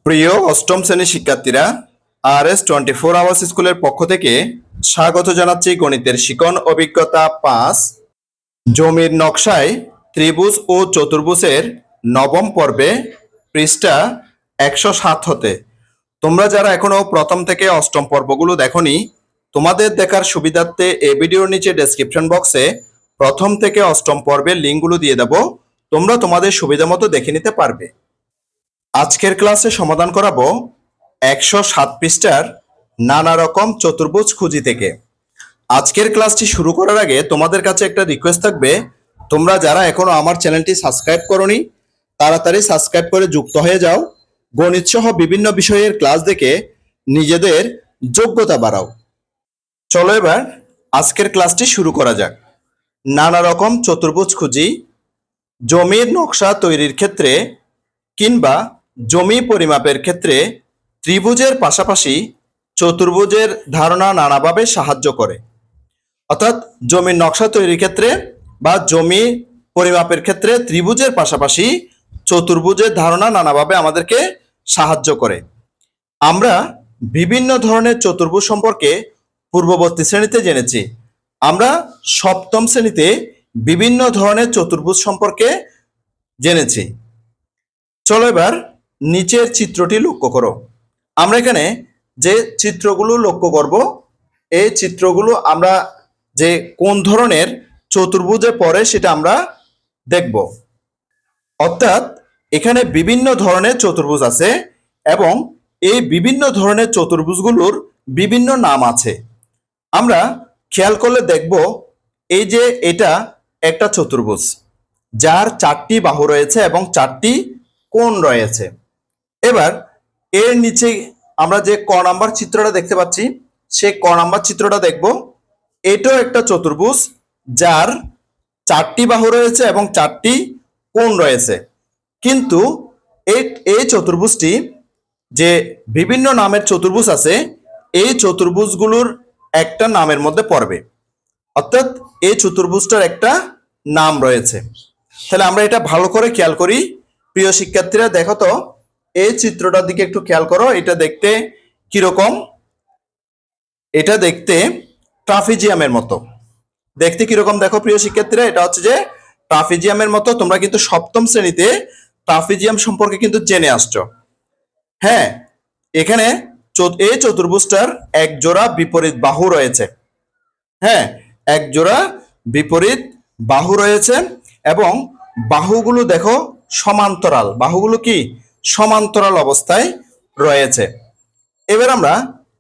প্রিয় অষ্টম শ্রেণীর শিক্ষার্থীরা, RS24 আওয়ার্স স্কুলের পক্ষ থেকে স্বাগত জানাচ্ছি গণিতের শিখন অভিজ্ঞতা 5 জমির নকশায় ত্রিভুজ ও চতুর্ভুজের নবম পর্বে পৃষ্ঠা 107 হতে। তোমরা যারা এখনো প্রথম থেকে অষ্টম পর্বগুলো দেখোনি, তোমাদের দেখার সুবিধার্থে এই ভিডিওর নিচে ডেসক্রিপশন বক্সে প্রথম থেকে অষ্টম পর্বের লিঙ্কগুলো দিয়ে দেব। তোমরা তোমাদের সুবিধা মতো দেখে নিতে পারবে। আজকের ক্লাসে সমাধান করাবো 107 পৃষ্ঠার নানা রকম চতুর্ভুজ খুঁজি থেকে। আজকের ক্লাসটি শুরু করার আগে তোমাদের কাছে একটা রিকোয়েস্ট থাকবে, তোমরা যারা এখনো আমার চ্যানেলটি সাবস্ক্রাইব করোনি তাড়াতাড়ি সাবস্ক্রাইব করে যুক্ত হয়ে যাও। গণিত সহ বিভিন্ন বিষয়ের ক্লাস দেখে নিজেদের যোগ্যতা বাড়াও। চলো এবার আজকের ক্লাসটি শুরু করা যাক। নানা রকম চতুর্ভুজ খুঁজি। জমির নকশা তৈরির ক্ষেত্রে কিংবা জমি পরিমাপের ক্ষেত্রে ত্রিভুজের পাশাপাশি চতুর্ভুজের ধারণা নানাভাবে সাহায্য করে। অর্থাৎ জমির নকশা তৈরির ক্ষেত্রে বা জমি পরিমাপের ক্ষেত্রে ত্রিভুজের পাশাপাশি চতুর্ভুজের ধারণা নানাভাবে আমাদেরকে সাহায্য করে। আমরা বিভিন্ন ধরনের চতুর্ভুজ সম্পর্কে পূর্ববর্তী শ্রেণীতে জেনেছি। আমরা সপ্তম শ্রেণীতে বিভিন্ন ধরনের চতুর্ভুজ সম্পর্কে জেনেছি। চলো এবার নিচের চিত্রটি লক্ষ্য করো। আমরা এখানে যে চিত্রগুলো লক্ষ্য করব, এই চিত্রগুলো আমরা যে কোন ধরনের চতুর্ভুজে পড়ে সেটা আমরা দেখব। অর্থাৎ এখানে বিভিন্ন ধরনের চতুর্ভুজ আছে এবং এই বিভিন্ন ধরনের চতুর্ভুজগুলোর বিভিন্ন নাম আছে। আমরা খেয়াল করলে দেখব, এই যে এটা একটা চতুর্ভুজ যার 4টি বাহু রয়েছে এবং 4টি কোণ রয়েছে। এবার এর নিচে আমরা যে ক নাম্বার চিত্রটা দেখতে পাচ্ছি, সেই ক নাম্বার চিত্রটা দেখব। এটাও একটা চতুর্ভুজ যার 4টি বাহু রয়েছে এবং 4টি কোণ রয়েছে। কিন্তু এই চতুর্ভুজটি যে বিভিন্ন নামের চতুর্ভুজ আছে, এই চতুর্ভুজগুলোর একটা নামের মধ্যে পড়বে। অর্থাৎ এই চতুর্ভুজটার একটা নাম রয়েছে। তাহলে আমরা এটা ভালো করে খেয়াল করি। প্রিয় শিক্ষার্থীরা দেখো তো, এই চিত্রটার দিকে একটু খেয়াল করো। এটা দেখতে কিরকম? এটা দেখতে ট্রাফিজিয়ামের মতো। দেখতে কিরকম দেখো প্রিয় শিক্ষার্থীরা, এটা হচ্ছে যে ট্রাফিজিয়ামের মতো। তোমরা কিন্তু সপ্তম শ্রেণীতে ট্রাফিজিয়াম সম্পর্কে কিন্তু জেনে আসছো। হ্যাঁ, এখানে এই চতুর্ভুজটার এক জোড়া বিপরীত বাহু রয়েছে। হ্যাঁ, এক জোড়া বিপরীত বাহু রয়েছে এবং বাহুগুলো দেখো সমান্তরাল। বাহুগুলো কি সমান্তরাল অবস্থায় রয়েছে। এবার আমরা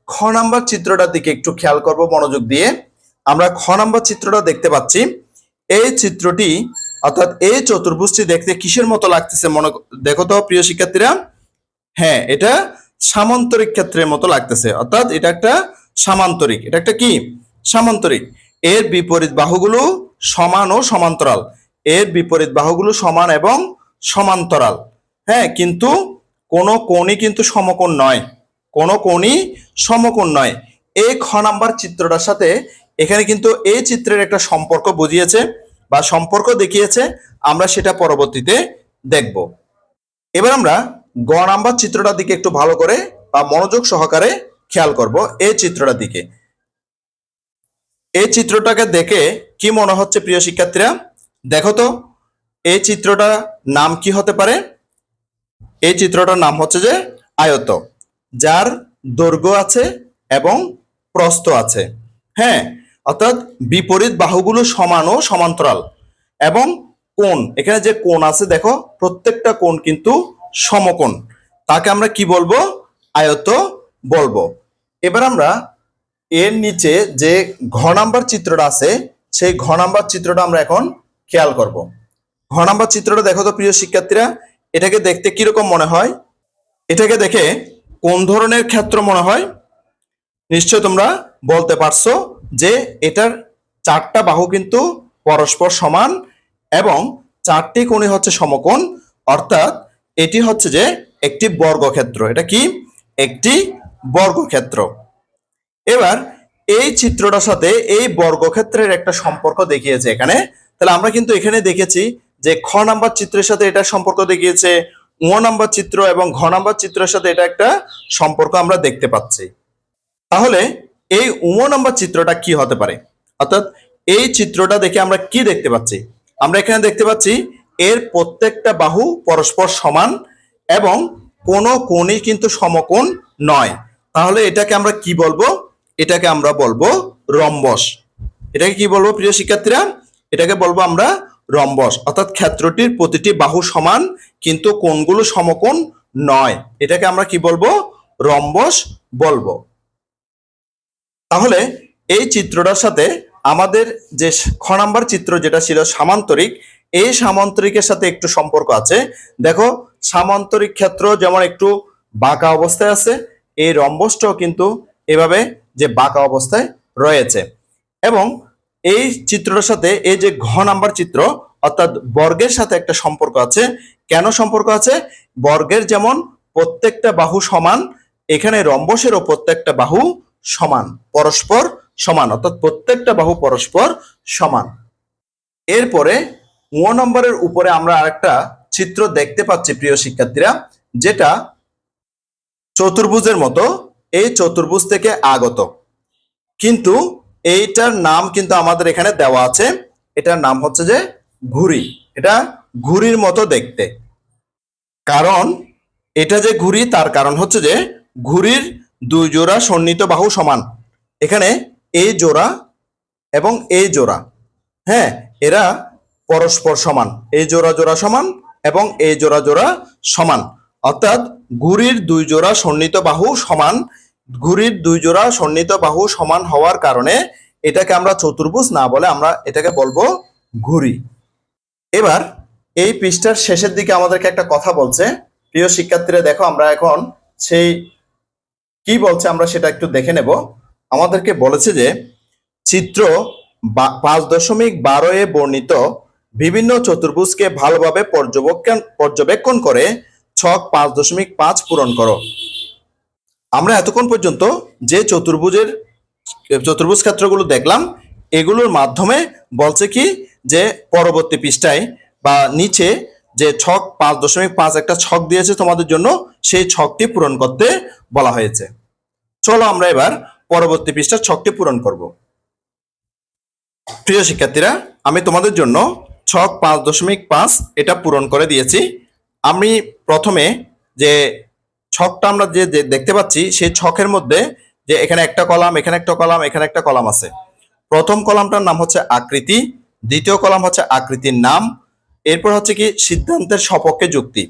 খ নাম্বার চিত্রটার দিকে একটু খেয়াল করব মনোযোগ দিয়ে। আমরা খ নাম্বার চিত্রটা দেখতে পাচ্ছি। এই চিত্রটি অর্থাৎ এই চতুর্ভুজটি দেখতে কিসের মতো লাগতেছে দেখো তো প্রিয় শিক্ষার্থীরা। হ্যাঁ, এটা সামান্তরিক ক্ষেত্রের মতো লাগতেছে। অর্থাৎ এটা একটা সামান্তরিক। এটা একটা কি সামান্তরিক। এর বিপরীত বাহুগুলো সমান ও সমান্তরাল। এর বিপরীত বাহুগুলো সমান এবং সমান্তরাল। হ্যাঁ, কিন্তু কোনো কোণই কিন্তু সমকোণ নয়। কোনো কোণই সমকোণ নয়। এই খ নাম্বার চিত্রটার সাথে এখানে কিন্তু এই চিত্রের একটা সম্পর্ক বুঝিয়েছে বা সম্পর্ক দেখিয়েছে। আমরা সেটা পরবর্তীতে দেখব। এবার আমরা গ নাম্বার চিত্রটার দিকে একটু ভালো করে বা মনোযোগ সহকারে খেয়াল করব। এই চিত্রটার দিকে, এই চিত্রটাকে দেখে কি মনে হচ্ছে প্রিয় শিক্ষার্থীরা? দেখো তো, এই চিত্রটার নাম কি হতে পারে? এই চিত্রটার নাম হচ্ছে যে আয়ত, যার দৈর্ঘ্য আছে এবং প্রস্থ আছে। হ্যাঁ, অর্থাৎ বিপরীত বাহুগুলো সমান ও সমান্তরাল এবং কোণ, এখানে যে কোণ আছে দেখো, প্রত্যেকটা কোণ কিন্তু সমকোণ। তাকে আমরা কি বলবো? আয়ত বলবো। এবার আমরা এর নিচে যে ঘ নাম্বার চিত্রটা আছে, সেই ঘ নাম্বার চিত্রটা আমরা এখন খেয়াল করব। ঘ নাম্বার চিত্রটা দেখো তো প্রিয় শিক্ষার্থীরা, এটাকে দেখতে কিরকম মনে হয়? এটাকে দেখে কোন ধরনের ক্ষেত্র মনে হয়? নিশ্চয় তোমরা বলতে পারছো যে এটার 4টা বাহু কিন্তু পরস্পর সমান এবং 4টি কোণই হচ্ছে সমকোণ। অর্থাৎ এটি হচ্ছে যে একটি বর্গক্ষেত্র। এটা কি একটি বর্গক্ষেত্র। এবার এই চিত্রটার সাথে এই বর্গক্ষেত্রের একটা সম্পর্ক দেখিয়েছে এখানে। তাহলে আমরা কিন্তু এখানে দেখেছি যে খ নাম্বার চিত্রের সাথে এটা সম্পর্ক দেখিয়েছে, নাম্বার চিত্র এবং ঘ নাম্বার চিত্রের সাথে এটা একটা সম্পর্ক আমরা দেখতে পাচ্ছি। তাহলে এই নাম্বার চিত্রটা কি হতে পারে, অর্থাৎ এই চিত্রটা দেখে আমরা কি দেখতে পাচ্ছি? আমরা এখানে দেখতে পাচ্ছি এর প্রত্যেকটা বাহু পরস্পর সমান এবং কোনো কোণই কিন্তু সমকোণ নয়। তাহলে এটাকে আমরা কি বলবো? এটাকে আমরা বলবো রম্বস। এটাকে কি বলবো প্রিয় শিক্ষার্থীরা? এটাকে বলবো আমরা রম্বস, অর্থাৎ ক্ষেত্রটির প্রতিটি বাহু সমান কিন্তু কোণগুলো সমকোণ নয়। এটাকে আমরা কি বলবো? রম্বস বলবো। তাহলে এই চিত্রটার সাথে আমাদের যে খ নাম্বার চিত্র যেটা ছিল সামান্তরিক, এই সামান্তরিকের সাথে একটু সম্পর্ক আছে। দেখো, সামান্তরিক ক্ষেত্র যেমন একটু বাঁকা অবস্থায় আছে, এই রম্বসটাও কিন্তু এভাবে যে বাঁকা অবস্থায় রয়েছে। এবং এই চিত্রটার সাথে এই যে ঘ নাম্বার চিত্র অর্থাৎ বর্গের সাথে একটা সম্পর্ক আছে। কেন সম্পর্ক আছে? বর্গের যেমন প্রত্যেকটা বাহু সমান, এখানে রম্বসেরও প্রত্যেকটা বাহু সমান, পরস্পর সমান, অর্থাৎ প্রত্যেকটা বাহু পরস্পর সমান। এরপরে নম্বরের উপরে আমরা আরেকটা চিত্র দেখতে পাচ্ছি প্রিয় শিক্ষার্থীরা, যেটা চতুর্ভুজের মতো। এই চতুর্ভুজ থেকে আগত, কিন্তু এইটার নাম কিন্তু আমাদের এখানে দেওয়া আছে। এটার নাম হচ্ছে যে ঘুড়ি। এটা ঘুড়ির মতো দেখতে। কারণ এটা যে ঘুড়ি, তার কারণ হচ্ছে যে ঘুড়ির দুই জোড়া সন্নিহিত বাহু সমান। এখানে এই জোড়া এবং এই জোড়া, হ্যাঁ, এরা পরস্পর সমান। এই জোড়া জোড়া সমান এবং এই জোড়া জোড়া সমান, অর্থাৎ ঘুড়ির দুই জোড়া সন্নিহিত বাহু সমান। ঘুড়ির দুই জোড়া সন্নিহিত বাহু সমান হওয়ার কারণে এটাকে আমরা চতুর্ভুজ না বলে আমরা এটাকে বলবো ঘুড়ি। এবার এই পৃষ্ঠার শেষের দিকে আমাদেরকে একটা কথা বলছে প্রিয় শিক্ষার্থীরা। দেখো, আমরা এখন সেই কি বলছে আমরা সেটা একটু দেখে নেব। আমাদেরকে বলেছে যে চিত্র 5.12 এ বর্ণিত বিভিন্ন চতুর্ভুজকে ভালোভাবে পর্যবেক্ষণ করে ছক 5.5 পূরণ করো। আমরা এতক্ষণ পর্যন্ত যে চতুর্ভুজ ক্ষেত্রগুলো দেখলাম, এগুলোর মাধ্যমে বলছে কি যে পরবর্তী পৃষ্ঠায় বা নিচে যে ছক 5.5 একটা ছক দিয়েছে তোমাদের জন্য, সেই ছকটি পূরণ করতে বলা হয়েছে। চলো আমরা এবার পরবর্তী পৃষ্ঠার ছকটি পূরণ করব। প্রিয় শিক্ষার্থীরা, আমি তোমাদের জন্য ছক 5.5 এটা পূরণ করে দিয়েছি। আমি প্রথমে যে ছকটা আমরা যে দেখতে পাচ্ছি, সেই ছকের মধ্যে যে এখানে একটা কলাম, এখানে একটা কলাম, এখানে একটা কলাম আছে। প্রথম কলামটার নাম হচ্ছে আকৃতি, দ্বিতীয় কলাম হচ্ছে আকৃতির নাম, এরপর হচ্ছে কি সিদ্ধান্তের সপক্ষে যুক্তি।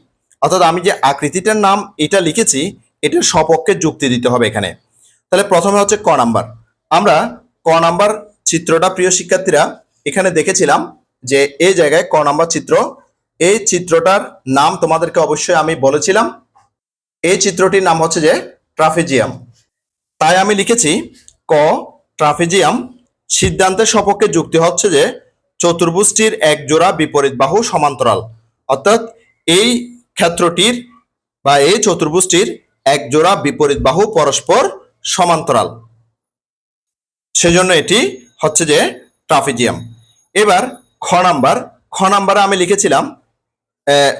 অর্থাৎ আমি যে আকৃতিটার নাম এটা লিখেছি, এটার সপক্ষে যুক্তি দিতে হবে এখানে। তাহলে প্রথমে হচ্ছে ক নাম্বার। আমরা ক নাম্বার চিত্রটা প্রিয় শিক্ষার্থীরা এখানে দেখেছিলাম যে এই জায়গায় ক নাম্বার চিত্র, এই চিত্রটার নাম তোমাদেরকে অবশ্যই আমি বলেছিলাম। এই চিত্রটির নাম হচ্ছে যে ট্রাফেজিয়াম। তাই আমি লিখেছি ক ট্রাফেজিয়াম। সিদ্ধান্তের সপক্ষে যুক্তি হচ্ছে যে চতুর্ভুজটির এক জোড়া বিপরীত বাহু সমান্তরাল, অর্থাৎ এই ক্ষেত্রটির বা এই চতুর্ভুজটির এক জোড়া বিপরীত বাহু পরস্পর সমান্তরাল, সেজন্য এটি হচ্ছে যে ট্রাফেজিয়াম। এবার খ নাম্বারে আমি লিখেছিলাম,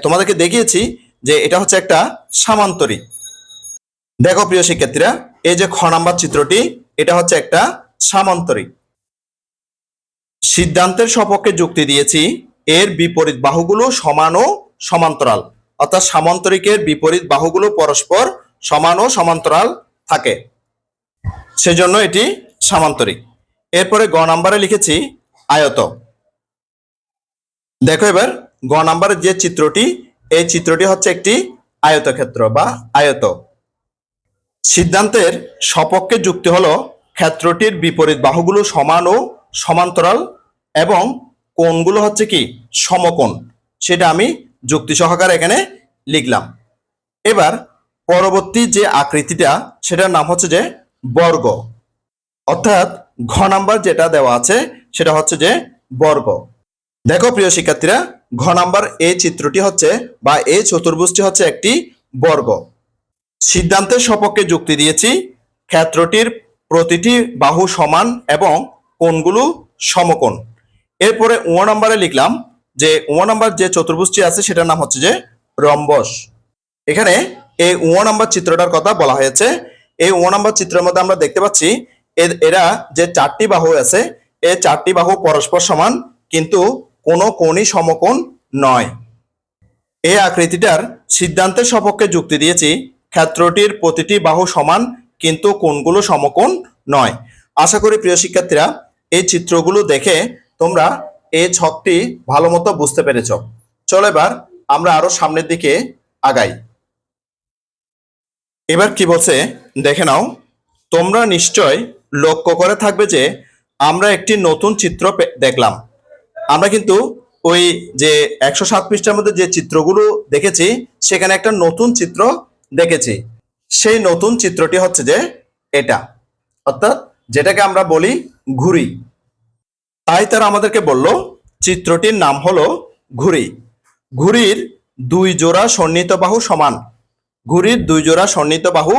তোমাদেরকে দেখিয়েছি যে এটা হচ্ছে একটা সামান্তরিক। দেখো প্রিয় শিক্ষার্থীরা, এই যে খ নাম্বার চিত্রটি, এটা হচ্ছে একটা সামান্তরিক। সিদ্ধান্তের সপক্ষে যুক্তি দিয়েছি এর বিপরীত বাহুগুলো সমান ও সমান্তরাল, অর্থাৎ সামান্তরিকের বিপরীত বাহুগুলো পরস্পর সমান ও সমান্তরাল থাকে, সেজন্য এটি সামান্তরিক। এরপরে গ নাম্বারে লিখেছি আয়ত। দেখো এবার গ নাম্বারের যে চিত্রটি, এই চিত্রটি হচ্ছে একটি আয়তক্ষেত্র বা আয়ত। সিদ্ধান্তের সপক্ষে যুক্তি হলো ক্ষেত্রটির বিপরীত বাহুগুলো সমান ও সমান্তরাল এবং কোণগুলো হচ্ছে কি সমকোণ, সেটা আমি যুক্তি সহকারে এখানে লিখলাম। এবার পরবর্তী যে আকৃতিটা, সেটার নাম হচ্ছে যে বর্গ, অর্থাৎ ঘ নাম্বার যেটা দেওয়া আছে সেটা হচ্ছে যে বর্গ। দেখো প্রিয় শিক্ষার্থীরা, ঘ নাম্বার এই চিত্রটি হচ্ছে বা এই চতুর্ভুজটি হচ্ছে একটি বর্গ। সিদ্ধান্তের সপক্ষে যুক্তি দিয়েছি ক্ষেত্রটির প্রতিটি বাহু সমান এবং কোণগুলো সমকোণ। এরপরে নাম্বারে লিখলাম যে নাম্বার যে চতুর্ভুজটি আছে সেটার নাম হচ্ছে যে রম্বস। এখানে এই 1 নাম্বার চিত্রটার কথা বলা হয়েছে। এই 1 নাম্বার চিত্রের মধ্যে আমরা দেখতে পাচ্ছি এরা যে চারটি বাহু আছে, এই চারটি বাহু পরস্পর সমান, কিন্তু কোনো কোণই সমকোণ নয়। এই আকৃতিটার সিদ্ধান্তের সপক্ষে যুক্তি দিয়েছি, ক্ষেত্রটির প্রতিটি বাহু সমান কিন্তু কোণগুলো সমকোণ নয়। আশা করি প্রিয় শিক্ষার্থীরা এই চিত্রগুলো দেখে তোমরা এই ছকটি ভালো মতো বুঝতে পেরেছ। চলো এবার আমরা আরো সামনের দিকে আগাই। এবার কি বলছে দেখে নাও। তোমরা নিশ্চয় লক্ষ্য করে থাকবে যে আমরা একটি নতুন চিত্র দেখলাম। আমরা কিন্তু ওই যে 107 পৃষ্ঠার মধ্যে যে চিত্রগুলো দেখেছি সেখানে একটা নতুন চিত্র দেখেছি। সেই নতুন চিত্রটি হচ্ছে যে এটা, অর্থাৎ যেটাকে আমরা বলি ঘুড়ি। তাই তারা আমাদেরকে বলল চিত্রটির নাম হলো ঘুড়ি। ঘুড়ির দুই জোড়া সন্নিহিত বাহু সমান। ঘুড়ির দুই জোড়া সন্নিহিত বাহু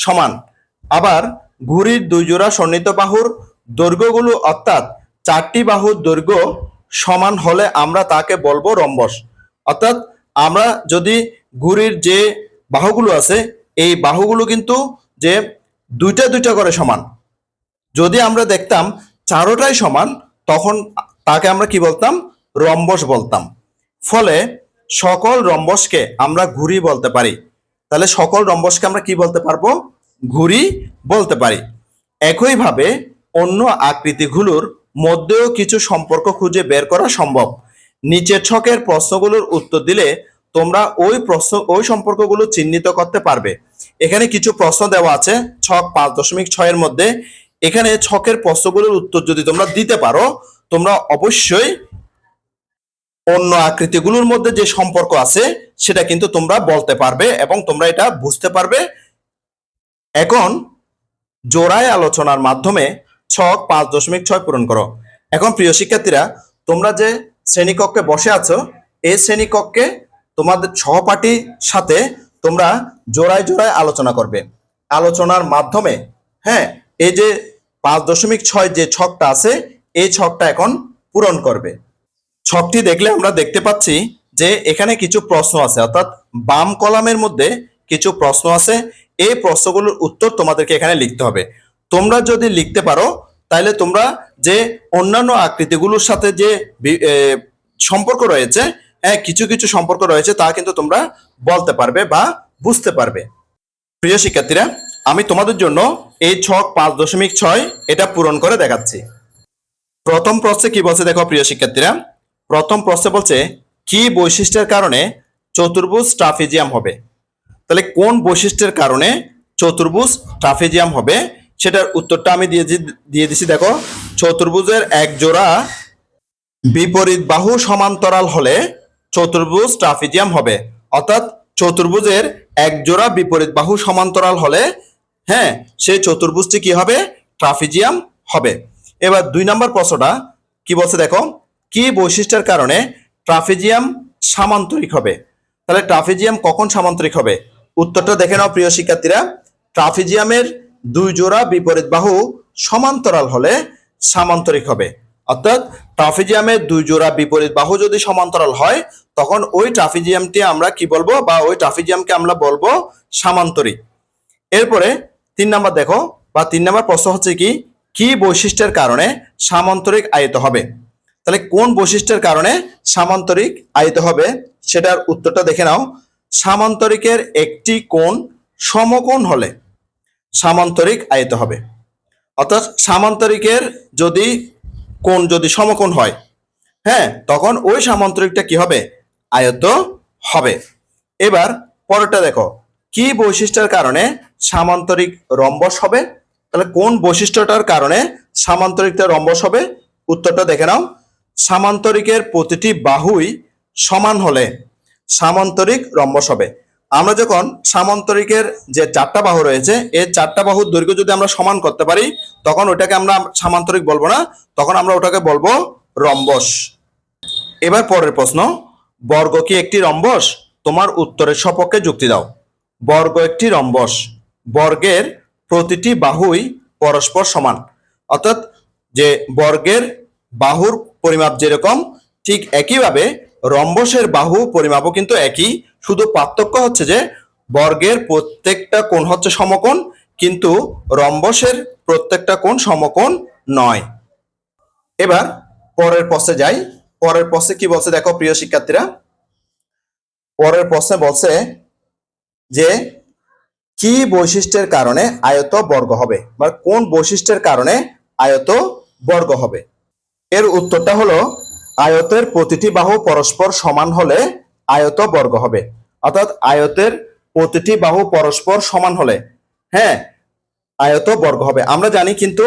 সমান। আবার ঘুড়ির দুই জোড়া সন্নিহিত বাহুর দৈর্ঘ্যগুলো অর্থাৎ চারটি বাহুর দৈর্ঘ্য সমান হলে আমরা তাকে বলবো রম্বস। অর্থাৎ আমরা যদি ঘুড়ির যে বাহুগুলো আছে এই বাহুগুলো কিন্তু যে দুইটা দুইটা করে সমান, যদি আমরা দেখতাম চারোটাই সমান তখন তাকে আমরা কি বলতাম? রম্বস বলতাম। ফলে সকল রম্বসকে আমরা ঘুড়ি বলতে পারি। তাহলে সকল রম্বসকে আমরা কি বলতে পারবো? ঘুড়ি বলতে পারি। একইভাবে অন্য আকৃতিগুলোর মধ্যেও কিছু সম্পর্ক খুঁজে বের করা সম্ভব। নিচের ছকের প্রশ্নগুলোর উত্তর দিলে তোমরা ওই সম্পর্কগুলো চিহ্নিত করতে পারবে। এখানে কিছু প্রশ্ন দেওয়া আছে ছক 5.6 এর মধ্যে। এখানে ছকের প্রশ্নগুলোর উত্তর যদি তোমরা দিতে পারো তোমরা অবশ্যই অন্য আকৃতিগুলোর মধ্যে যে সম্পর্ক আছে সেটা কিন্তু তোমরা বলতে পারবে এবং তোমরা এটা বুঝতে পারবে। এখন জোড়ায় আলোচনার মাধ্যমে ছক 5.6 পূরণ করো। এখন প্রিয় শিক্ষার্থীরা তোমরা যে শ্রেণীকক্ষে বসে আছো এই শ্রেণীকক্ষে তোমাদের সহপাঠীর সাথে তোমরা জোড়ায় জোড়ায় আলোচনা করবে। আলোচনার মাধ্যমে এই যে 5.6 যে ছকটা আছে এই ছকটা এখন পূরণ করবে। ছকটি দেখলে আমরা দেখতে পাচ্ছি যে এখানে কিছু প্রশ্ন আছে, অর্থাৎ বাম কলামের মধ্যে কিছু প্রশ্ন আছে। এই প্রশ্নগুলোর উত্তর তোমাদেরকে এখানে লিখতে হবে। তোমরা যদি লিখতে পারো তাহলে তোমরা যে অন্যান্য আকৃতিগুলোর সাথে যে সম্পর্ক রয়েছে, কিছু কিছু সম্পর্ক রয়েছে তা কিন্তু তোমরা বলতে পারবে বা বুঝতে পারবে। প্রিয় শিক্ষার্থীরা আমি তোমাদের জন্য এই ছক 5.6 এটা পূরণ করে দেখাচ্ছি। প্রথম প্রশ্নে কি বলছে দেখো প্রিয় শিক্ষার্থীরা। প্রথম প্রশ্নে বলছে কি বৈশিষ্ট্যের কারণে চতুর্ভুজ ট্রাপিজিয়াম হবে। তাহলে কোন বৈশিষ্ট্যের কারণে চতুর্ভুজ ট্রাপিজিয়াম হবে সেটার উত্তরটা আমি দিয়ে দিছি। দেখো, চতুর্ভুজের এক জোড়া বিপরীত বাহু সমান্তরাল হলে চতুর্ভুজ ট্রাপিজিয়াম হবে। অর্থাৎ চতুর্ভুজের এক জোড়া বিপরীত বাহু সমান্তরাল হলে সেই চতুর্ভুজটি কি হবে? ট্রাপিজিয়াম হবে। এবার 2 নম্বর প্রশ্নটা কি বলছে দেখো, কি বৈশিষ্ট্যের কারণে ট্রাপিজিয়াম সামান্তরিক হবে। তাহলে ট্রাপিজিয়াম কখন সামান্তরিক হবে? উত্তরটা দেখে নাও প্রিয় শিক্ষার্থীরা। ট্রাপিজিয়ামের দুই জোড়া বিপরীত বাহু সমান্তরাল হলে সামান্তরিক হবে। অর্থাৎ ট্রাপিজিয়ামের দুই জোড়া বিপরীত বাহু যদি সমান্তরাল হয় তখন ওই ট্রাপিজিয়ামটি আমরা কি বলবো, বা ওই ট্রাপিজিয়ামকে আমরা বলবো সামান্তরিক। এরপরে 3 নাম্বার দেখো, বা 3 নাম্বার প্রশ্ন হচ্ছে কি বৈশিষ্ট্যের কারণে সামান্তরিক আয়িত হবে। তাহলে কোন বৈশিষ্ট্যের কারণে সামান্তরিক আয়িত হবে সেটার উত্তরটা দেখে নাও। সামান্তরিকের একটি কোণ সমকোণ হলে সামান্তরিক আয়িত হবে। অর্থাৎ সামান্তরিকের যদি কোণ যদি সমকোণ হয় তখন ওই সামান্তরিকটা কি হবে? আয়ত হবে। এবার পরেরটা দেখো, কি বৈশিষ্ট্যের কারণে সামান্তরিক রম্বস হবে। তাহলে কোন বৈশিষ্ট্যটার কারণে সামান্তরিকটা রম্বস হবে? উত্তরটা দেখে নাও। সামান্তরিকের প্রতিটি বাহুই সমান হলে সামান্তরিক রম্বস হবে। আমরা যখন সামান্তরিকের যে 4টা বাহু রয়েছে এই 4টা বাহুর দৈর্ঘ্য যদি আমরা সমান করতে পারি তখন ওটাকে আমরা সামান্তরিক বলবো না, তখন আমরা ওটাকে বলবো রম্বস। এবার পরের প্রশ্ন, বর্গ কি একটি রম্বস? তোমার উত্তরের সপক্ষে যুক্তি দাও। বর্গ একটি রম্বস। বর্গের প্রতিটি বাহুই পরস্পর সমান। অর্থাৎ যে বর্গের বাহুর পরিমাপ যেরকম ঠিক একইভাবে রম্বসের বাহু পরিমাপও কিন্তু একই, শুধু পার্থক্য হচ্ছে যে বর্গের প্রত্যেকটা কোণ হচ্ছে সমকোণ, কিন্তু রম্বসের প্রত্যেকটা কোণ সমকোণ নয়। এবার পরের প্রশ্নে যাই। পরের প্রশ্নে কি বলছে দেখো প্রিয় শিক্ষার্থীরা। পরের প্রশ্নে বলছে যে কি বৈশিষ্ট্যের কারণে আয়ত বর্গ হবে, বা কোন বৈশিষ্ট্যের কারণে আয়ত বর্গ হবে। এর উত্তরটা হলো আয়তের প্রতিটি বাহু পরস্পর সমান হলে আয়ত বর্গ হবে। অর্থাৎ আয়তের প্রতিটি বাহু পরস্পর সমান হলে, হ্যাঁ, আয়ত বর্গ হবে। আমরা জানি কিন্তু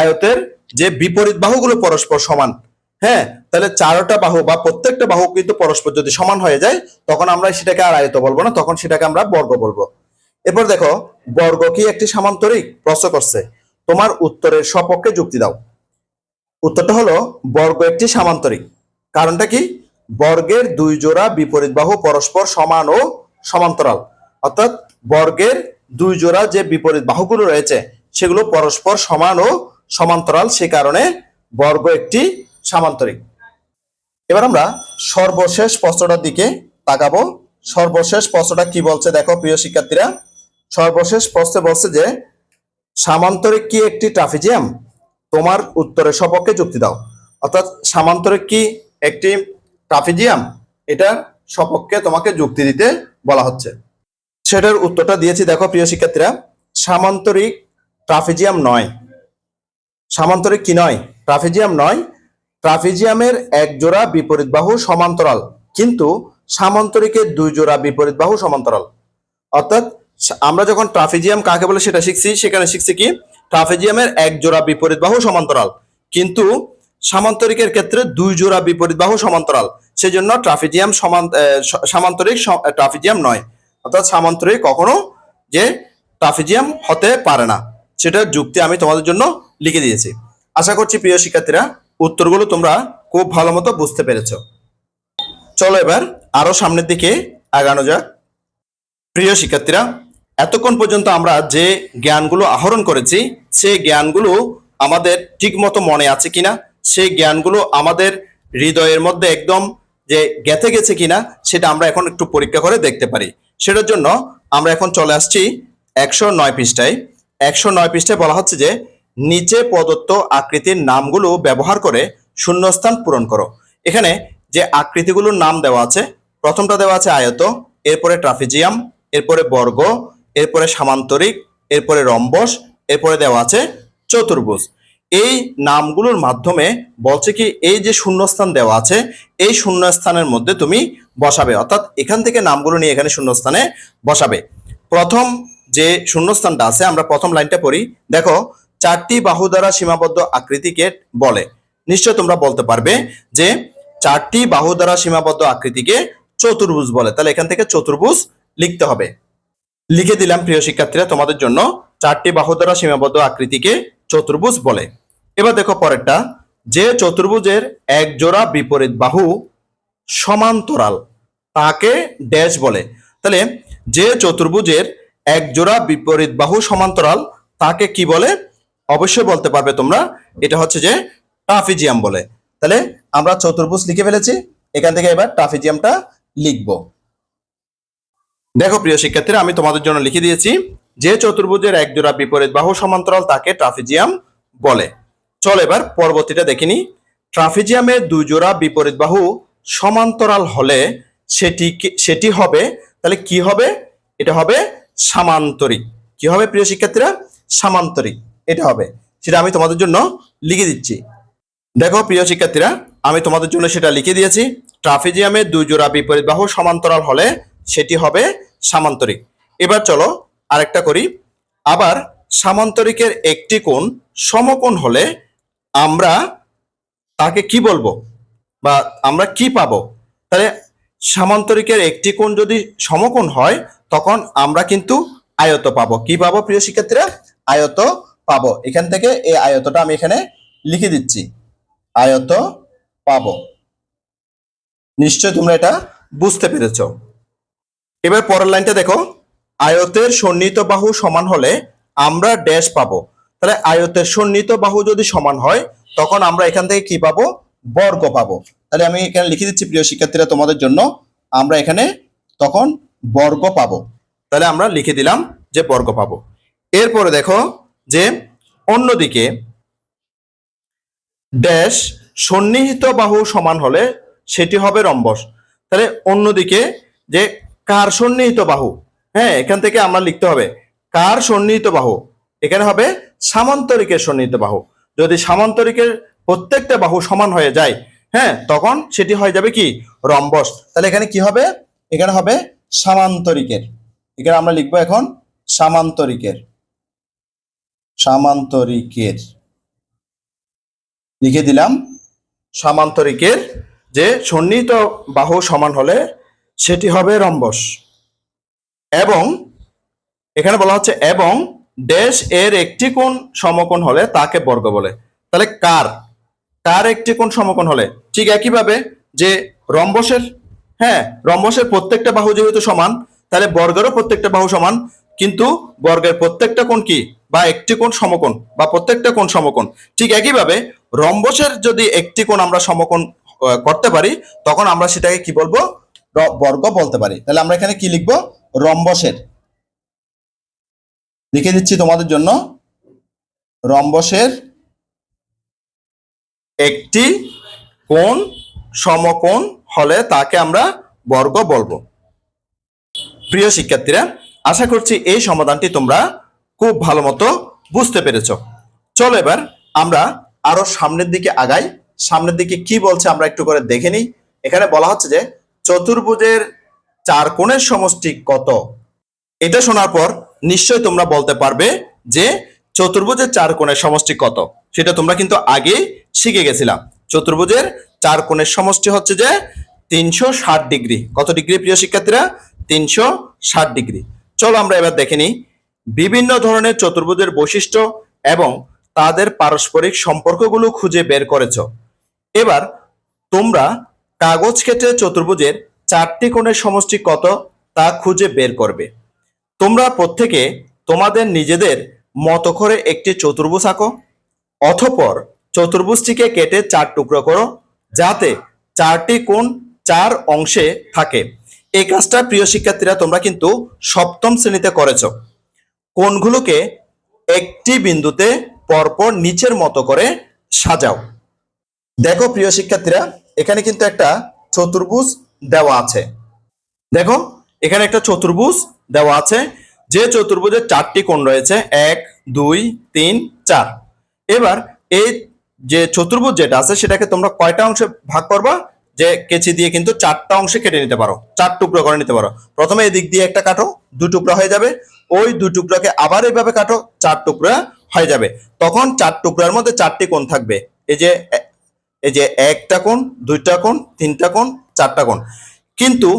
আয়তের যে বিপরীত বাহুগুলো পরস্পর সমান, হ্যাঁ, তাহলে চারটা বাহু বা প্রত্যেকটা বাহু কিন্তু পরস্পর যদি সমান হয়ে যায়, তখন আমরা সেটাকে আর আয়ত বলবো না, তখন সেটাকে আমরা বর্গ বলবো। এরপর দেখো, বর্গ কি একটি সামান্তরিক, প্রশ্ন করছে। তোমার উত্তরের সপক্ষে যুক্তি দাও। উত্তরটা হলো বর্গ একটি সামান্তরিক। কারণটা কি? বর্গের দুই জোড়া বিপরীত বাহু পরস্পর সমান ও সমান্তরাল। অর্থাৎ বর্গের দুই জোড়া যে বিপরীত বাহুগুলো রয়েছে সেগুলো পরস্পর সমান ও সমান্তরাল, সে কারণে বর্গ একটি সামান্তরিক। এবার আমরা সর্বশেষ প্রশ্নটার দিকে তাকাবো। সর্বশেষ প্রশ্নটা কি বলছে দেখো প্রিয় শিক্ষার্থীরা। সর্বশেষ প্রশ্নে বলছে যে সামান্তরিক কি একটি ট্রাপিজিয়াম? তোমার উত্তরের সপক্ষে যুক্তি দাও। অর্থাৎ সামান্তরিক কি একটি ট্রাপিজিয়াম, এটার সপক্ষে তোমাকে যুক্তি দিতে বলা হচ্ছে। সেটার উত্তরটা দিয়েছি দেখো প্রিয় শিক্ষার্থীরা। সামান্তরিক ট্রাপিজিয়াম নয়। সামান্তরিক কি নয়? ট্রাপিজিয়াম নয়। ট্রাপিজিয়ামের এক জোড়া বিপরীত বাহু সমান্তরাল, কিন্তু সামান্তরিকের দুই জোড়া বিপরীত বাহু সমান্তরাল। অর্থাৎ আমরা যখন ট্রাপিজিয়াম কাকে বলে সেটা শিখছি, সেখানে শিখছি কি ট্রাপিজিয়ামের এক জোড়া বিপরীত বাহু সমান্তরাল, কিন্তু সামান্তরিকের ক্ষেত্রে দুই জোড়া বিপরীত বাহু সমান্তরাল। সেজন্য ট্রাপিজিয়াম সামান্তরিক ট্রাপিজিয়াম নয়। অর্থাৎ সামান্তরিক কখনো যে ট্রাপিজিয়াম হতে পারে না, সেটার যুক্তি আমি তোমাদের জন্য লিখে দিয়েছি। আশা করছি প্রিয় শিক্ষার্থীরা উত্তরগুলো তোমরা খুব ভালো মতো বুঝতে পেরেছো। চলো এবার আরো সামনের দিকে আগানো যাক। প্রিয় শিক্ষার্থীরা, এতক্ষণ পর্যন্ত আমরা যে জ্ঞানগুলো আহরণ করেছি সেই জ্ঞানগুলো আমাদের ঠিক মতো মনে আছে কিনা, সেই জ্ঞানগুলো আমাদের হৃদয়ের মধ্যে একদম যে গেঁথে গেছে কিনা, সেটা আমরা এখন একটু পরীক্ষা করে দেখতে পারি। সেটার জন্য আমরা এখন চলে আসছি 109 পৃষ্ঠায়। 109 পৃষ্ঠায় বলা হচ্ছে যে নিচে প্রদত্ত আকৃতির নামগুলো ব্যবহার করে শূন্যস্থান পূরণ করো। এখানে যে আকৃতিগুলোর নাম দেওয়া আছে, প্রথমটা দেওয়া আছে আয়ত, এরপরে ট্রাপিজিয়াম, এরপরে বর্গ, এরপরে সামান্তরিক, এরপরে রম্বস, এরপরে দেওয়া আছে চতুর্ভুজ। এই নামগুলোর মাধ্যমে বলছে কি এই যে শূন্যস্থান দেওয়া আছে এই শূন্যস্থানের মধ্যে তুমি বসাবে। অর্থাৎ এখান থেকে নামগুলো নিয়ে এখানে শূন্যস্থানে বসাবে। প্রথম যে শূন্যস্থানটা আছে, আমরা প্রথম লাইনটা পড়ি। দেখো, চারটি বাহু দ্বারা সীমাবদ্ধ আকৃতিকে বলে। নিশ্চয় তোমরা বলতে পারবে যে চারটি বাহু দ্বারা সীমাবদ্ধ আকৃতিকে চতুর্ভুজ বলে। তাহলে এখান থেকে চতুর্ভুজ লিখতে হবে। লিখে দিলাম প্রিয় শিক্ষার্থীরা তোমাদের জন্য, চারটি বাহু দ্বারা সীমাবদ্ধ আকৃতিকে চতুর্ভুজ বলে। এবার দেখো পরেরটা, যে চতুর্ভুজের এক জোড়া বিপরীত বাহু সমান্তরাল তাকে ড্যাশ বলে। তাহলে যে চতুর্ভুজের এক জোড়া বিপরীত বাহু সমান্তরাল তাকে কি বলে? অবশ্যই বলতে পারবে তোমরা, এটা হচ্ছে যে ট্রাপিজিয়াম বলে। তাহলে আমরা চতুর্ভুজ লিখে ফেলেছি, এখান থেকে এবার ট্রাপিজিয়ামটা লিখবো। দেখো প্রিয় শিক্ষার্থীরা, আমি তোমাদের জন্য লিখে দিয়েছি, যে চতুর্ভুজের এক জোড়া বিপরীত বাহু সমান্তরাল তাকে ট্রাপিজিয়াম বলে। চল এবার পরবর্তীটা দেখিনি। ট্রাপিজিয়ামের দুই জোড়া বিপরীত বাহু সমান্তরাল হলে সেটি হবে, তাহলে কি হবে? এটা হবে সামান্তরিক। কি হবে প্রিয় শিক্ষার্থীরা? সামান্তরিক এটা হবে। সেটা আমি তোমাদের জন্য লিখে দিচ্ছি। দেখো প্রিয় শিক্ষার্থীরা, আমি তোমাদের জন্য সেটা লিখে দিয়েছি। ট্রাপিজিয়ামের দুই জোড়া বিপরীত বাহু সমান্তরাল হলে সেটি হবে সামান্তরিক। এবার চলো আরেকটা করি। আবার সামান্তরিকের একটি কোণ সমকোণ হলে আমরা তাকে কি বলবো, বা আমরা কি পাবো? তাহলে সামান্তরিকের একটি কোণ যদি সমকোণ হয় তখন আমরা কিন্তু আয়ত পাবো। কি পাবো প্রিয় শিক্ষার্থীরা? আয়ত পাবো। এখান থেকে এই আয়তটা আমি এখানে লিখে দিচ্ছি, আয়ত পাবো। নিশ্চয় তোমরা এটা বুঝতে পেরেছো। এবার পরের লাইনটা দেখো, আয়তের সন্নিহিত বাহু সমান হলে আমরা ড্যাশ পাবো। তাহলে আয়তের সন্নিহিত বাহু যদি সমান হয় তখন আমরা এখান থেকে কি পাবো? বর্গ পাবো। তাহলে আমি এখানে লিখে দিচ্ছি প্রিয় শিক্ষার্থীরা তোমাদের জন্য, আমরা এখানে তখন বর্গ পাবো। তাহলে আমরা লিখে দিলাম যে বর্গ পাবো। এরপরে দেখো যে অন্যদিকে ড্যাশ সন্নিহিত বাহু সমান হলে সেটি হবে রম্বস। তাহলে অন্যদিকে যে কার সন্নিহিত বাহু, হ্যাঁ এখান থেকে আমরা লিখতে হবে কার সন্নিহিত বাহু, এখানে হবে সামান্তরিকের সন্নিহিত বাহু। যদি সামান্তরিকের প্রত্যেকটা বাহু সমান হয়ে যায়, হ্যাঁ তখন সেটি হয়ে যাবে কি রম্বস। তাহলে এখানে কি হবে, এখানে হবে সামান্তরিকের, এখানে আমরা লিখবো এখন সামান্তরিকের, সামান্তরিকের লিখে দিলাম সামান্তরিকের যে সন্নিহিত বাহু সমান হলে সেটি হবে রম্বস। এবং এখানে বলা হচ্ছে এবং ড্যাশ এর একটি কোণ সমকোণ হলে তাকে বর্গ বলে। তাহলে কার কার একটি কোণ সমকোণ হলে ঠিক একইভাবে যে রম্বসের, হ্যাঁ রম্বসের প্রত্যেকটা বাহু যেহেতু সমান, তাহলে বর্গেরও প্রত্যেকটা বাহু সমান, কিন্তু বর্গের প্রত্যেকটা কোণ কি বা একটি কোণ সমকোণ বা প্রত্যেকটা কোণ সমকোণ। ঠিক একইভাবে রম্বসের যদি একটি কোণ আমরা সমকোণ করতে পারি, তখন আমরা সেটাকে কি বলবো বর্গ বলতে পারি। তাহলে আমরা এখানে কি লিখবো, রম্বসের, লিখে দিচ্ছি তোমাদের জন্য, রম্বসের একটি কোণ সমকোণ হলে তাকে আমরা বর্গ বলবো। প্রিয় শিক্ষার্থীরা, আশা করছি এই সমাধানটি তোমরা খুব ভালো মতো বুঝতে পেরেছো। চলো এবার আমরা আরো সামনের দিকে আগাই। সামনের দিকে কি বলছে আমরা একটু করে দেখে নিই। এখানে বলা হচ্ছে যে চতুর্ভুজের চার কোণের সমষ্টি কত। এটা শোনার পর নিশ্চয়ই তোমরা বলতে পারবে যে চতুর্ভুজের চার কোণের সমষ্টি কত। সেটা তোমরা কিন্তু আগেই শিখে গেছিলাম। চতুর্ভুজের চার কোণের সমষ্টি হচ্ছে যে 360 ডিগ্রি। কত ডিগ্রি প্রিয় শিক্ষার্থীরা? 360 ডিগ্রি। চলো আমরা এবার দেখে নিই বিভিন্ন ধরনের চতুর্ভুজের বৈশিষ্ট্য এবং তাদের পারস্পরিক সম্পর্কগুলো খুঁজে বের করেছো। এবার তোমরা কাগজ কেটে চতুর্ভুজের চারটি কোণের সমষ্টি কত তা খুঁজে বের করবে। তোমরা প্রত্যেকে তোমাদের নিজেদের মতো করে একটি চতুর্ভুজ আঁকো, অতঃপর চতুর্ভুজটিকে কেটে চার টুকরো করো যাতে চারটি কোণ চার অংশে থাকে। এই কাজটা প্রিয় শিক্ষার্থীরা তোমরা কিন্তু সপ্তম শ্রেণীতে করেছো। কোণগুলোকে একটি বিন্দুতে পরপর নিচের মতো করে সাজাও। দেখো প্রিয় শিক্ষার্থীরা, এখানে কিন্তু একটা চতুর্ভুজ দেওয়া আছে। দেখো এখানে একটা চতুর্ভুজ দেওয়া আছে, যে চতুর্ভুজের চারটি কোণ রয়েছে 1 2 3 4। এবার এই যে চতুর্ভুজ যেটা আছে সেটাকে তোমরা কয়টা অংশে ভাগ করবা, যে কেচি দিয়ে কিন্তু চারটা অংশে কেটে নিতে পারো, চার টুকরো করে নিতে পারো। প্রথমে এদিক দিয়ে একটা কাটো, দুই টুকরা হয়ে যাবে, ওই দুই টুকরাকে আবার এইভাবে কাটো, চার টুকরা হয়ে যাবে। তখন চার টুকরার মধ্যে চারটি কোণ থাকবে, এই যে একটা কোণ, দুইটা কোণ, তিনটা কোণ, চারটা কোণ। কিন্তু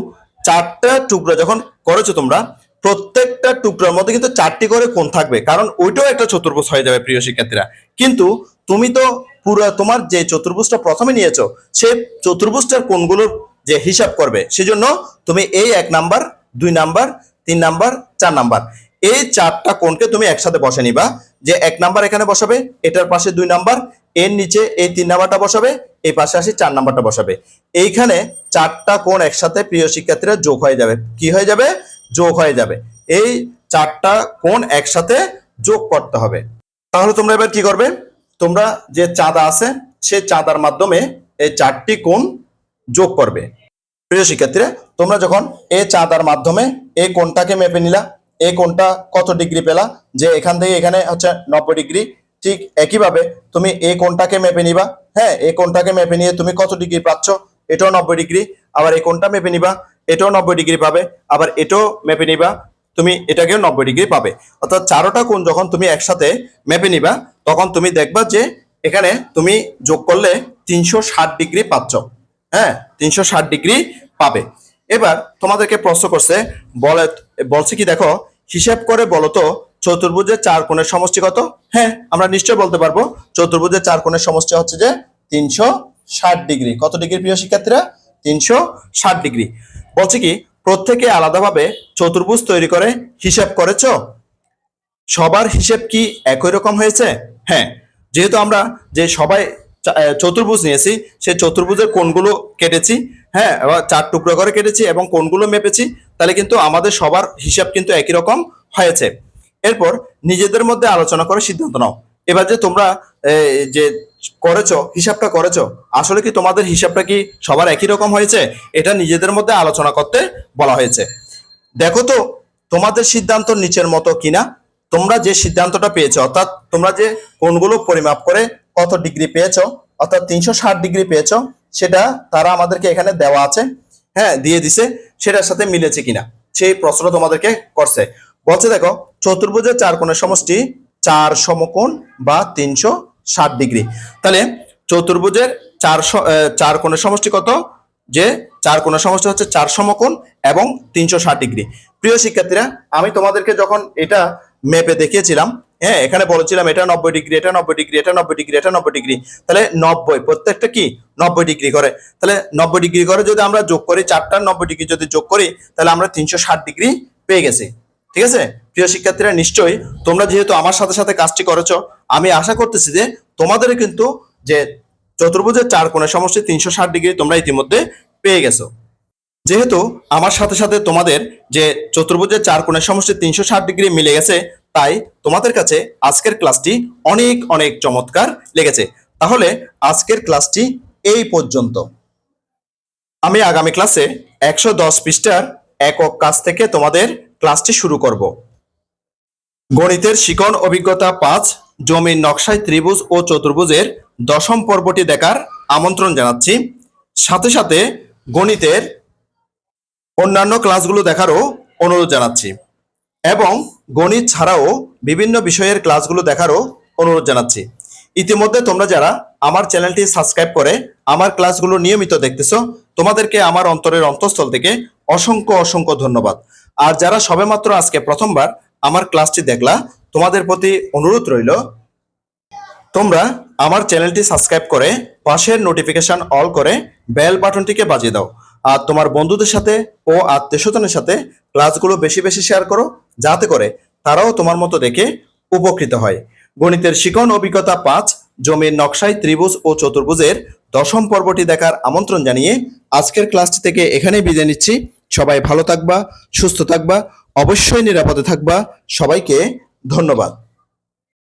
চারটা টুকরা যখন করেছো তোমরা, প্রত্যেকটা টুকরার মধ্যে কিন্তু চারটি করে কোণ থাকবে, কারণ ওইটাও একটা চতুর্ভুজ হয়ে যাবে প্রিয় শিক্ষার্থীরা। কিন্তু তুমি তো পুরো তোমার যে চতুর্ভুজটা প্রথমে নিয়েছো, সেই চতুর্ভুজটার কোণগুলোর যে হিসাব করবে, সেজন্য তুমি এই 1 নাম্বার, 2 নাম্বার, 3 নাম্বার, 4 নাম্বার এই চারটা কোণকে তুমি একসাথে বসে নিবা। যে 1 নাম্বার এখানে বসাবে, এটার পাশে 2 নাম্বার, এর নিচে এই 3 নাম্বারটা বসাবে, এই পাশে আসি 4 নাম্বারটা বসাবে। এইখানে চারটা কোণ একসাথে প্রিয় শিক্ষার্থীরা যোগ হয়ে যাবে। কি হয়ে যাবে? যোগ হয়ে যাবে। এই চারটা কোণ একসাথে যোগ করতে হবে। তাহলে তোমরা এবার কি করবে, তোমরা যে চাঁদা আছে সেই চাঁদার মাধ্যমে এই চারটি কোণ যোগ করবে। প্রিয় শিক্ষার্থীরা, তোমরা যখন এই চাঁদার মাধ্যমে এই কোণটাকে মেপে নিলা, এই কোণটা কত ডিগ্রি পেলা, যে এখান থেকে এখানে হচ্ছে 90 ডিগ্রি। ঠিক একইভাবে তুমি এই কোণটাকে মেপে নিবা, হ্যাঁ এই কোণটাকে মেপে নিয়ে তুমি কত ডিগ্রি পাচ্ছ, এটাও 90 ডিগ্রি। আবার এই কোণটা মেপে নিবা, এটাও 90 ডিগ্রি পাবে। আবার এটাও মেপে নিবা, তুমি এটাকেও 90 ডিগ্রি পাবে। অর্থাৎ চারোটা কোণ যখন তুমি একসাথে মেপে নিবা, তখন তুমি দেখবা যে এখানে তুমি যোগ করলে 360 ডিগ্রি পাচ্ছ। হ্যাঁ 360 ডিগ্রি পাবে। এবার তোমাদেরকে প্রশ্ন করছে, বলছে কি দেখো হিসাব করে বলো তো চতুর্ভুজের চার কোণের সমষ্টি কত। হ্যাঁ আমরা নিশ্চয় বলতে পারবো, চতুর্ভুজের চার কোণের সমষ্টি হচ্ছে যে 360 ডিগ্রি। কত ডিগ্রি প্রিয় শিক্ষার্থীরা? 360 ডিগ্রি। বলছে কি প্রত্যেকে আলাদাভাবে চতুর্ভুজ তৈরি করে হিসাব করেছো, সবার হিসেব কি একই রকম হয়েছে? হ্যাঁ, যেহেতু আমরা যে সবাই চতুর্ভুজ নিয়েছি, সেই চতুর্ভুজের কোণগুলো কেটেছি, হ্যাঁ এবার চার টুকরো করে কেটেছি এবং কোণগুলো মেপেছি। তাহলে কিন্তু আমাদের সবার হিসাব কিন্তু একই রকম হয়েছে। এরপর নিজেদের মধ্যে আলোচনা করে সিদ্ধান্ত নাও। এবার যে তোমরা যে করেছো, হিসাবটা করেছো, আসলে কি তোমাদের হিসাবটা কি সবার একই রকম হয়েছে? এটা নিজেদের মধ্যে আলোচনা করতে বলা হয়েছে। দেখো তো তোমাদের সিদ্ধান্ত নিচের মতো কিনা। তোমরা যে সিদ্ধান্তটা পেয়েছো, অর্থাৎ তোমরা যে কোণগুলো পরিমাপ করে কত ডিগ্রি পেয়েছো, অর্থাৎ 360 ডিগ্রি পেয়েছো, সেটা তারা আমাদেরকে এখানে দেওয়া আছে, হ্যাঁ দিয়ে দিছে, সেটার সাথে মিলেছে কিনা সেই প্রশ্ন তোমাদেরকে করছে। বলছে দেখো চতুর্ভুজের চার কোণের সমষ্টি 4 সমকোণ বা 360 ডিগ্রি। তাহলে চতুর্ভুজের চার কোণের সমষ্টি কত? যে চার কোণের সমষ্টি হচ্ছে 4 সমকোণ এবং 360 ডিগ্রি। প্রিয় শিক্ষার্থীরা, আমি তোমাদেরকে যখন এটা ম্যাপে দেখিয়েছিলাম, হ্যাঁ এখানে বলেছিলাম এটা 90 ডিগ্রি, এটা 90 ডিগ্রি, এটা 90 ডিগ্রি, এটা 90 ডিগ্রি, তাহলে 90 প্রত্যেকটা কি 90 ডিগ্রি করে। তাহলে 90 ডিগ্রি করে যদি আমরা যোগ করি, চারটার 90 ডিগ্রি যদি যোগ করি, তাহলে আমরা 360 ডিগ্রি পেয়ে গেছি। ঠিক আছে প্রিয় শিক্ষার্থীরা, নিশ্চয়ই তোমরা যেহেতু আমার সাথে সাথে কাজটি করেছো, আমি আশা করতেছি যে তোমাদের কিন্তু যে চতুর্ভুজের চার কোণের সমষ্টি 360 ডিগ্রি তোমরা ইতিমধ্যে পেয়ে গেছো। যেহেতু আমার সাথে সাথে তোমাদের যে চতুর্ভুজের চার কোণের সমষ্টি 360 ডিগ্রি মিলে গেছে, তাই তোমাদের কাছে আজকের ক্লাসটি অনেক অনেক চমৎকার লেগেছে। তাহলে আজকের ক্লাসটি এই পর্যন্ত। আমি আগামী ক্লাসে 110 পৃষ্ঠার একক কাজ থেকে তোমাদের ক্লাসটি শুরু করব। গণিতের শিকন অভিজ্ঞতা 5, জমির নকশায় ত্রিভুজ ও চতুর্ভুজের দশম পর্বটি দেখার আমন্ত্রণ জানাচ্ছি। সাথে সাথে গণিতের অন্যান্য ক্লাসগুলো দেখারও অনুরোধ জানাচ্ছি এবং গণিত ছাড়াও বিভিন্ন বিষয়ের ক্লাসগুলো দেখারও অনুরোধ জানাচ্ছি। ইতিমধ্যে তোমরা যারা আমার চ্যানেলটি সাবস্ক্রাইব করে আমার ক্লাসগুলো নিয়মিত দেখতেছো, তোমাদেরকে আমার অন্তরের অন্তঃস্থল থেকে অসংখ্য অসংখ্য ধন্যবাদ। আর যারা সবেমাত্র আজকে প্রথমবার আমার ক্লাসটি দেখলা, তোমাদের প্রতি অনুরোধ রইল তোমরা আমার চ্যানেলটি সাবস্ক্রাইব করে পাশের নোটিফিকেশন অল করে বেল বাটনটিকে বাজিয়ে দাও। আর তোমার বন্ধুদের সাথে ও আত্মীয়স্বজনের সাথে ক্লাসগুলো বেশি বেশি শেয়ার করো, যাতে করে তারাও তোমার মতো দেখে উপকৃত হয়। গণিতের শিকন অভিজ্ঞতা 5, জমির নকশায় ত্রিভুজ ও চতুর্ভুজের দশম পর্বটি দেখার আমন্ত্রণ জানিয়ে আজকের ক্লাসটি থেকে এখানেই বিদায় নিচ্ছি। সবাই ভালো থাকবা, সুস্থ থাকবা, অবশ্যই নিরাপদে থাকবা। সবাইকে ধন্যবাদ।